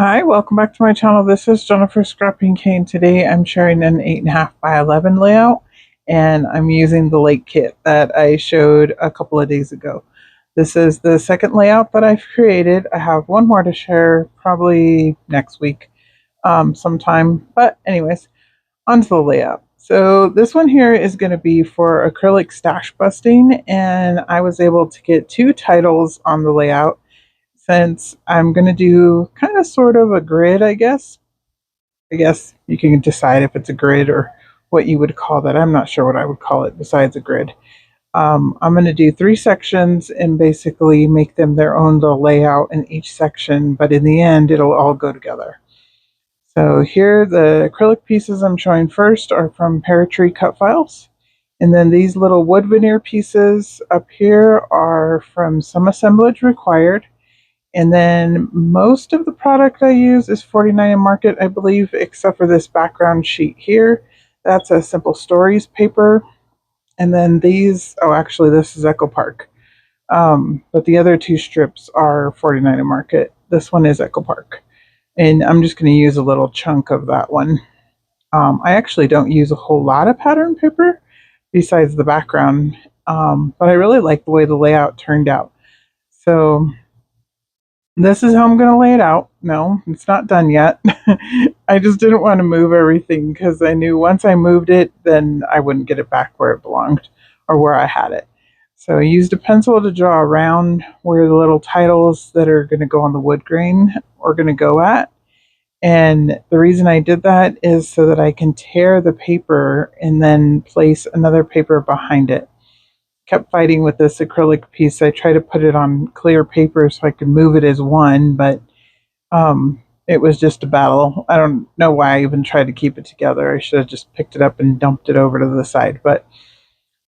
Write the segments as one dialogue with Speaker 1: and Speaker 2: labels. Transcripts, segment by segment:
Speaker 1: Hi, welcome back to my channel. This is Jennifer Scrapping Cane. Today I'm sharing an 8.5 by 11 layout, and I'm using the lake kit that I showed a couple of days ago. This is the second layout that I've created. I have one more to share probably next week sometime. But anyways, onto the layout. So this one here is going to be for acrylic stash busting, and I was able to get two titles on the layout since I'm going to do kind of sort of a grid, I guess. I guess you can decide if it's a grid or what you would call that. I'm not sure what I would call it besides a grid. I'm going to do three sections and basically make them their own little layout in each section, but in the end, it'll all go together. So here, the acrylic pieces I'm showing first are from Peartree Cutfiles. And then these little wood veneer pieces up here are from Some Assemblage Required. And then most of the product I use is 49 in Market, I believe, except for this background sheet here. That's a Simple Stories paper. And then these, oh, actually, this is Echopark. But the other two strips are 49 in Market. This one is Echopark. And I'm just going to use a little chunk of that one. I actually don't use a whole lot of pattern paper besides the background, but I really like the way the layout turned out. So this is how I'm going to lay it out. No, it's not done yet. I just didn't want to move everything because I knew once I moved it, then I wouldn't get it back where it belonged or where I had it. So I used a pencil to draw around where the little titles that are going to go on the wood grain are going to go at. And the reason I did that is so that I can tear the paper and then place another paper behind it. Kept fighting with this acrylic piece. I tried to put it on clear paper so I could move it as one, but it was just a battle. I don't know why I even tried to keep it together. I should have just picked it up and dumped it over to the side. But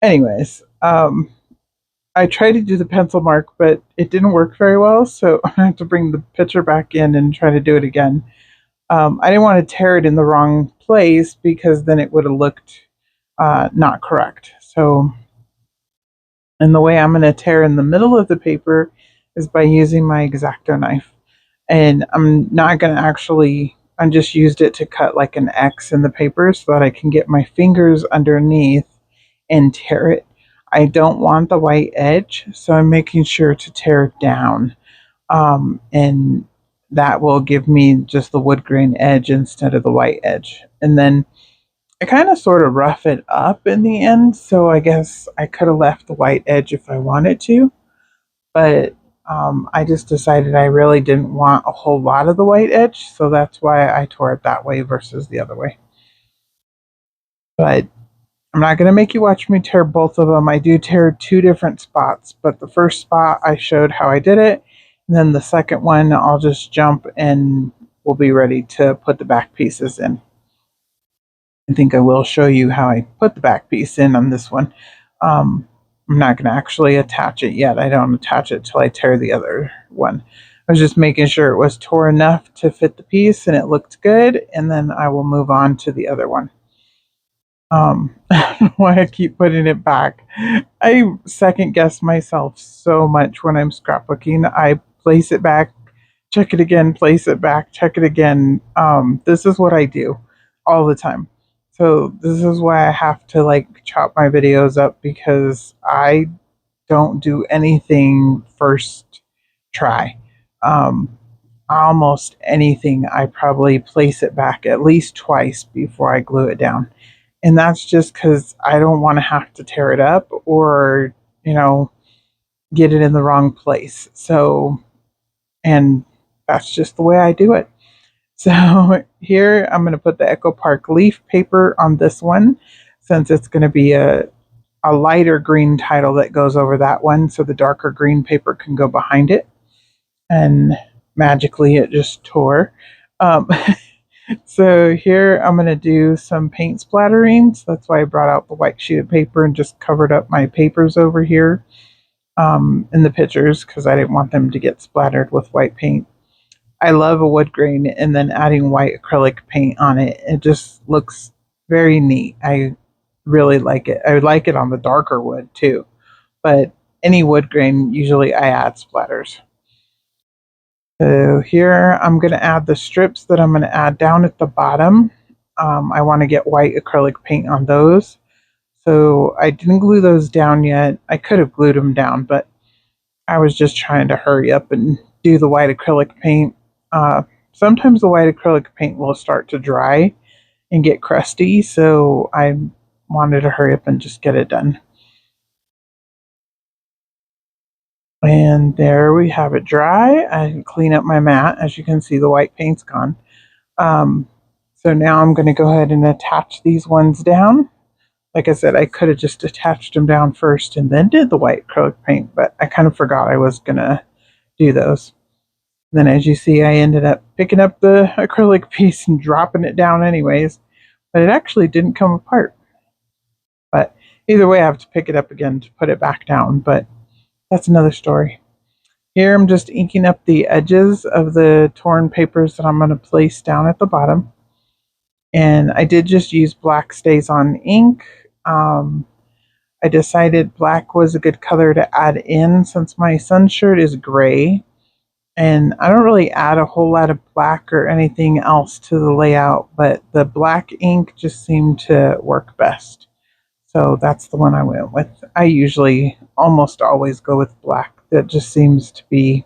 Speaker 1: anyways, I tried to do the pencil mark, but it didn't work very well, so I have to bring the picture back in and try to do it again. I didn't want to tear it in the wrong place because then it would have looked not correct. So, and the way I'm going to tear in the middle of the paper is by using my X-Acto knife. And I'm not going to actually, I just used it to cut like an X in the paper so that I can get my fingers underneath and tear it. I don't want the white edge, so I'm making sure to tear it down. And that will give me just the wood grain edge instead of the white edge. And then I kind of sort of rough it up in the end, so I guess I could have left the white edge if I wanted to, but I just decided I really didn't want a whole lot of the white edge, so that's why I tore it that way versus the other way. But I'm not going to make you watch me tear both of them. I do tear two different spots, but the first spot I showed how I did it, and then the second one I'll just jump and we'll be ready to put the back pieces in. I think I will show you how I put the back piece in on this one. I'm not going to actually attach it yet. I don't attach it till I tear the other one. I was just making sure it was tore enough to fit the piece and it looked good, and then I will move on to the other one. I don't know why I keep putting it back. I second guess myself so much when I'm scrapbooking. I place it back, check it again, place it back, check it again. This is what I do all the time. So this is why I have to like chop my videos up, because I don't do anything first try. Um, Almost anything, I probably place it back at least twice before I glue it down. And that's just because I don't want to have to tear it up or, you know, get it in the wrong place. So, and that's just the way I do it. So here I'm going to put the Echopark leaf paper on this one, since it's going to be a lighter green title that goes over that one, so the darker green paper can go behind it. And magically it just tore. Um, so here I'm going to do some paint splatterings. That's why I brought out the white sheet of paper and just covered up my papers over here in the pictures, because I didn't want them to get splattered with white paint. I love a wood grain, and then adding white acrylic paint on it, it just looks very neat. I really like it. I would like it on the darker wood too, but any wood grain, usually I add splatters. So here I'm going to add the strips that I'm going to add down at the bottom. I want to get white acrylic paint on those. So I didn't glue those down yet. I could have glued them down, but I was just trying to hurry up and do the white acrylic paint. Sometimes the white acrylic paint will start to dry and get crusty, so I wanted to hurry up and just get it done. And there we have it dry. I can clean up my mat. As you can see, the white paint's gone. So now I'm going to go ahead and attach these ones down. Like I said, I could have just attached them down first and then did the white acrylic paint, but I kind of forgot I was going to do those. And then as you see, I ended up picking up the acrylic piece and dropping it down anyways, but it actually didn't come apart. But either way, I have to pick it up again to put it back down, but that's another story. Here I'm just inking up the edges of the torn papers that I'm going to place down at the bottom. And I did just use black stays on ink. I decided black was a good color to add in since my son's shirt is gray. And I don't really add a whole lot of black or anything else to the layout, but the black ink just seemed to work best. So that's the one I went with. I usually almost always go with black. That just seems to be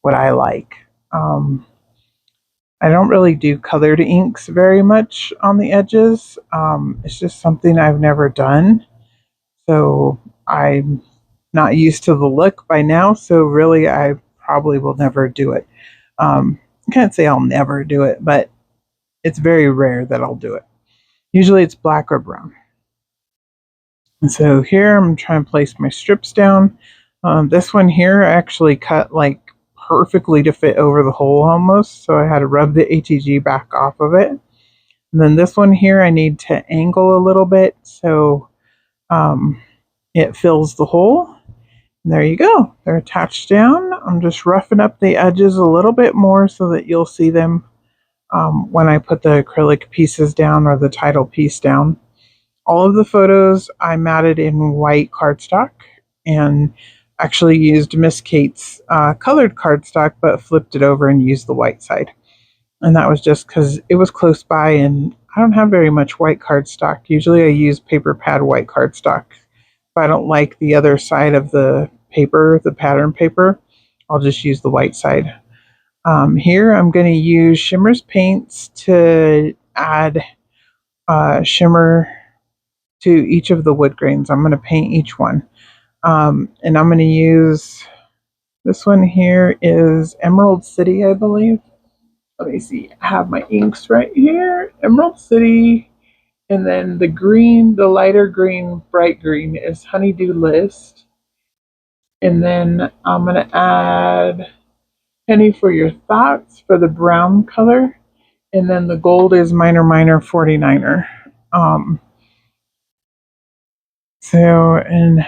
Speaker 1: what I like. I don't really do colored inks very much on the edges. It's just something I've never done. So I'm not used to the look by now. So really, I probably will never do it. I can't say I'll never do it, but it's very rare that I'll do it. Usually it's black or brown. And so here I'm trying to place my strips down. This one here I actually cut like perfectly to fit over the hole almost, so I had to rub the ATG back off of it. And then this one here I need to angle a little bit so it fills the hole. And there you go. They're attached down. I'm just roughing up the edges a little bit more so that you'll see them when I put the acrylic pieces down or the title piece down. All of the photos I matted in white cardstock and actually used Miss Kate's colored cardstock, but flipped it over and used the white side. And that was just because it was close by and I don't have very much white cardstock. Usually I use paper pad white cardstock. If I don't like the other side of the paper, the pattern paper, I'll just use the white side. Here I'm going to use Shimmerz Paints to add shimmer to each of the wood grains. I'm going to paint each one. And I'm going to use, this one here is Emerald City, I believe. Let me see, I have my inks right here. Emerald City, and then the green, the lighter green, bright green is Honeydew List. And then I'm going to add Penny for Your Thoughts for the brown color. And then the gold is Minor Minor 49er. And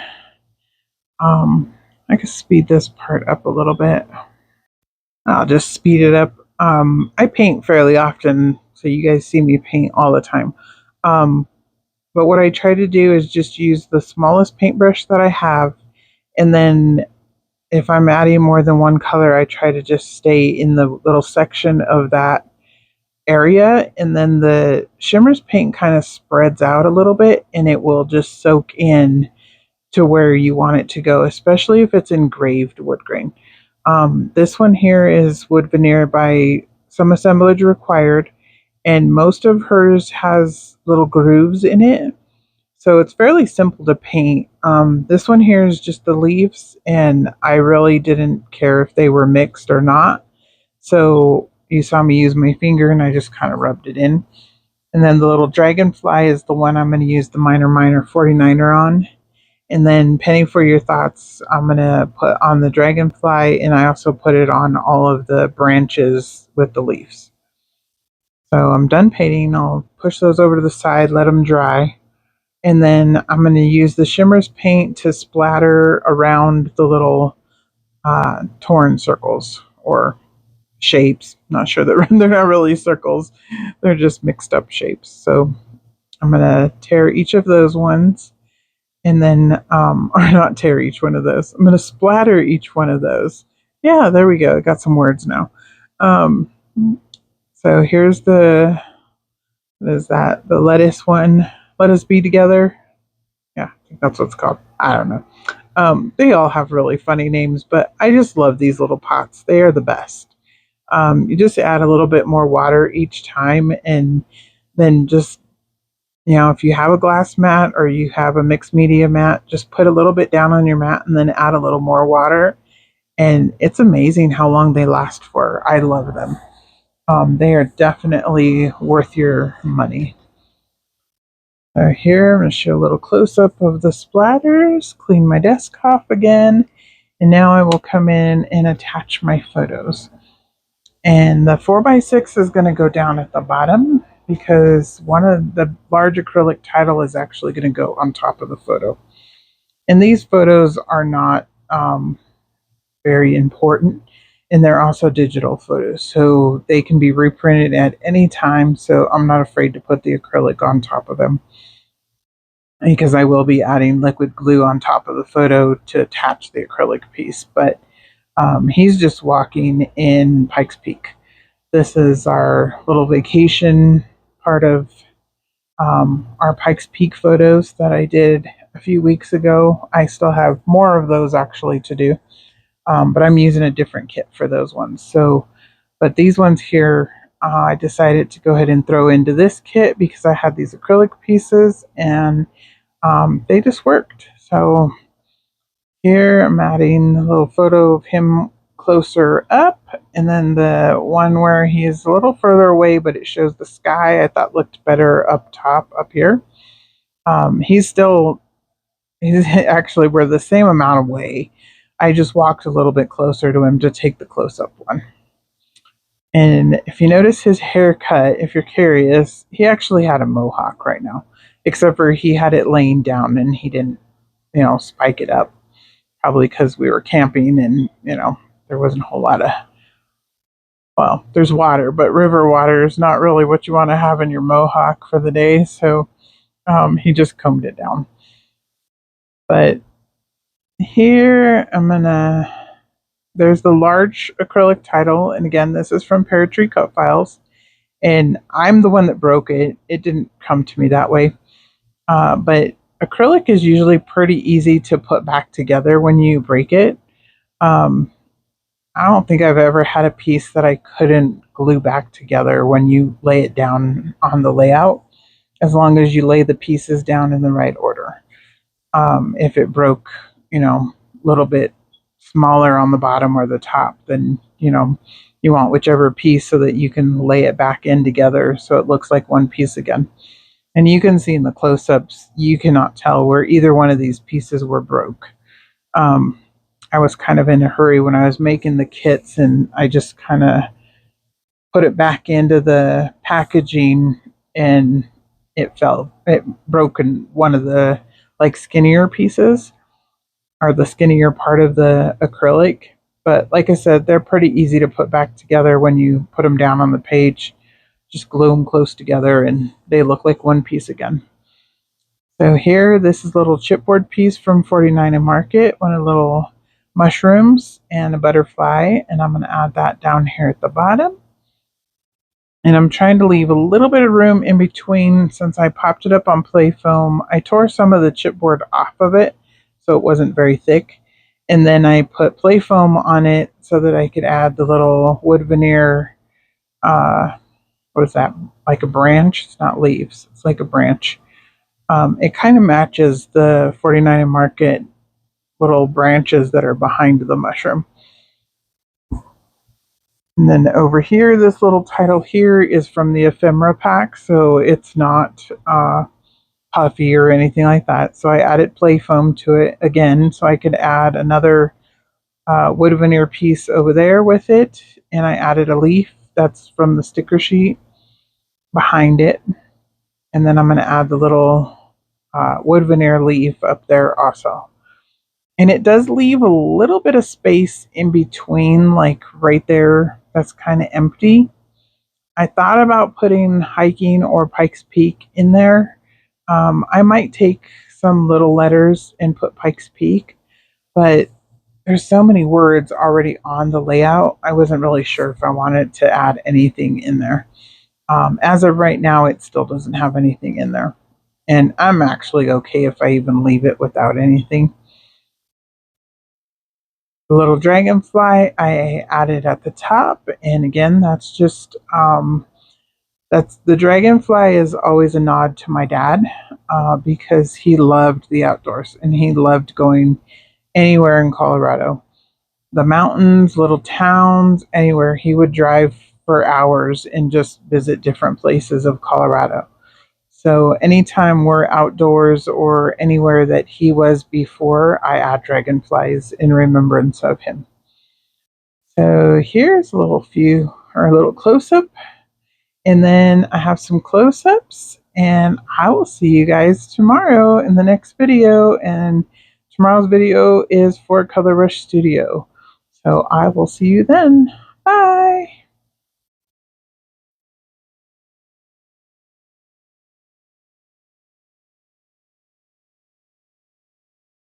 Speaker 1: I can speed this part up a little bit. I'll just speed it up. I paint fairly often, so you guys see me paint all the time. But what I try to do is just use the smallest paintbrush that I have, and then if I'm adding more than one color, I try to just stay in the little section of that area, and then the Shimmerz paint kind of spreads out a little bit, and it will just soak in to where you want it to go, especially if it's engraved wood grain. This one here is wood veneer by Some Assemblage Required, and most of hers has little grooves in it, so it's fairly simple to paint. This one here is just the leaves, and I really didn't care if they were mixed or not, so you saw me use my finger and I just kind of rubbed it in. And then the little dragonfly is the one I'm going to use the Minor Minor 49er on. And then Penny for Your Thoughts, I'm going to put on the dragonfly, and I also put it on all of the branches with the leaves. So I'm done painting. I'll push those over to the side, let them dry. And then I'm going to use the Shimmerz paint to splatter around the little torn circles or shapes. Not sure that they're not really circles. They're just mixed up shapes. So I'm going to tear each of those ones. And then, or not tear each one of those. I'm going to splatter each one of those. Yeah, there we go. I got some words now. Um, so here's the, what is that? The lettuce one. Let us be together. Yeah, I think that's what it's called. I don't know. They all have really funny names, but I just love these little pots. They are the best. You just add a little bit more water each time, and then just, if you have a glass mat or you have a mixed media mat, just put a little bit down on your mat and then add a little more water. And it's amazing how long they last for. I love them. They are definitely worth your money. So here, I'm going to show a little close up of the splatters, clean my desk off again, and now I will come in and attach my photos. And the 4x6 is going to go down at the bottom because one of the large acrylic title is actually going to go on top of the photo. And these photos are not very important, and they're also digital photos, so they can be reprinted at any time. So I'm not afraid to put the acrylic on top of them, because I will be adding liquid glue on top of the photo to attach the acrylic piece. But he's just walking in Pikes Peak. This is our little vacation part of our Pikes Peak photos that I did a few weeks ago. I still have more of those actually to do, but I'm using a different kit for those ones. So, but these ones here, I decided to go ahead and throw into this kit because I had these acrylic pieces and they just worked. So here I'm adding a little photo of him closer up, and then the one where he's a little further away but it shows the sky, I thought looked better up top up here. He's actually, we're the same amount away. I just walked a little bit closer to him to take the close-up one. And if you notice his haircut, if you're curious, he actually had a mohawk right now, except for he had it laying down and he didn't, spike it up. Probably because we were camping and, there wasn't a whole lot of, well, there's water, but river water is not really what you want to have in your mohawk for the day. So he just combed it down. But here there's the large acrylic title. And again, this is from Peartree Cutfiles. And I'm the one that broke it. It didn't come to me that way. But acrylic is usually pretty easy to put back together when you break it. I don't think I've ever had a piece that I couldn't glue back together when you lay it down on the layout, as long as you lay the pieces down in the right order. If it broke, a little bit smaller on the bottom or the top, then, you want whichever piece so that you can lay it back in together so it looks like one piece again. And you can see in the close-ups, you cannot tell where either one of these pieces were broke. I was kind of in a hurry when I was making the kits, and I just kind of put it back into the packaging, and it broke in one of the skinnier pieces, or the skinnier part of the acrylic. But like I said, they're pretty easy to put back together when you put them down on the page. Just glue them close together and they look like one piece again. So here, this is a little chipboard piece from 49 and Market, one of the little mushrooms and a butterfly, and I'm going to add that down here at the bottom. And I'm trying to leave a little bit of room in between. Since I popped it up on play foam, I tore some of the chipboard off of it so it wasn't very thick, and then I put play foam on it so that I could add the little wood veneer. What is that, like a branch? It's not leaves, it's like a branch. It kind of matches the 49 and Market little branches that are behind the mushroom. And then over here, this little title here is from the ephemera pack, so it's not puffy or anything like that. So I added play foam to it again, so I could add another wood veneer piece over there with it. And I added a leaf that's from the sticker sheet behind it. And then I'm going to add the little wood veneer leaf up there also. And it does leave a little bit of space in between, like right there, that's kind of empty. I thought about putting hiking or Pikes Peak in there. I might take some little letters and put Pikes Peak, but there's so many words already on the layout. I wasn't really sure if I wanted to add anything in there. As of right now, it still doesn't have anything in there. And I'm actually okay if I even leave it without anything. The little dragonfly I added at the top. And again, that's just, that's the dragonfly is always a nod to my dad because he loved the outdoors and he loved going anywhere in Colorado. The mountains, little towns, anywhere. He would drive for hours and just visit different places of Colorado. So anytime we're outdoors or anywhere that he was before, I add dragonflies in remembrance of him. So here's a little few or a little close up. And then I have some close ups, and I will see you guys tomorrow in the next video. And tomorrow's video is for Color Rush Studio. So I will see you then. Bye.